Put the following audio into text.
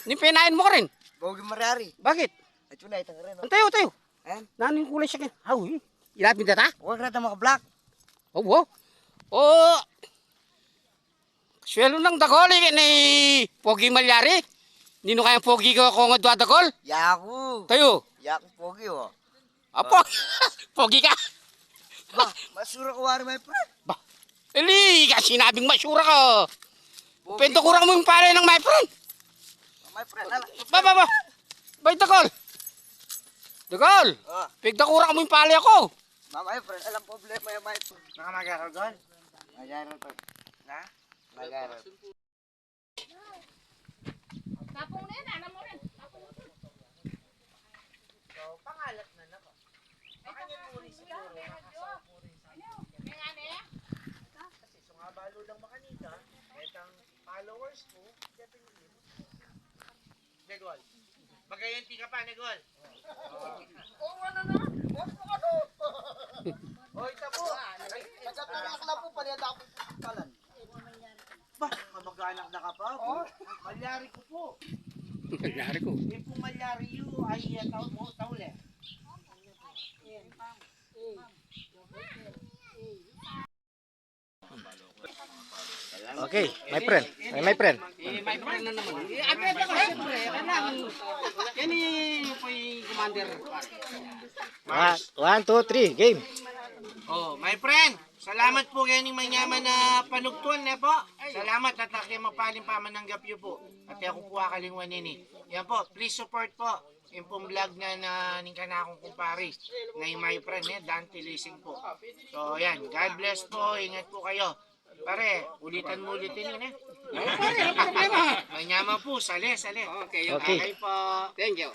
Nipinain mo ka rin. Bogi Mariari. Bakit? At yun ay itang rin. Antayo, tayo. Ayan. Nanin kulay siya. Hawi. Ilapin data? Huwag na mga black. Oo. Oh. Swelo ng dagol ni Pogi Malyari. Nino kayang Pogi ko kung adwa dagol? Yaku. Tayo. Yaku Pogi oh. Apo. Pogi ka. Ba, masura ko wari my friend. Ba. Eli, kasi sinabing masura ka. Pogi Pento ko. kurang mo yung pare ng my friend. My friend, ala. Ba. Bay dagol. Dagol. Oh, Pigda kurang mo yung pare ako. my friend, alam problema yung my friend. Nakamagaral doon? Magaral to. Na? Magaral. Tapong na yan, alam mo rin. Tapong mo rin. Pangalat na nako. Kanya muli siguro. Kaya ano yan? Kasi sungabalo lang makanita. Itang followers ko, definitely. Negol. Magayanti ka pa, Negol. Oo, ano na? Ano? Oy, tapo. Nagkatulak lang po, paniyata ako palan. Ba, kamag-anak na ka pa? Malyari ko po. Malyari ko. Yung pong malyari yun ay taule. Okay, my friend. My friend. My friend na naman. Agad ako siyempre. Kailangan. Yan yung po yung commander. 1, 2, 3, game. Oh, my friend. Salamat po kayo ng manyaman na panugtuan na po. Salamat at aking mapaling pamananggap yun po. At ako po akalingwan nini. Yan po, please support po. Yung pong vlog na ningka na akong kumpari. Ngayon my friend, Dante Leasing po. So yan, God bless po. Ingat po kayo. Pare, ulitan mo ulitin yun Pare, ano problema? Manyaman po, sali. Okay, Okay. Okay po. Thank you.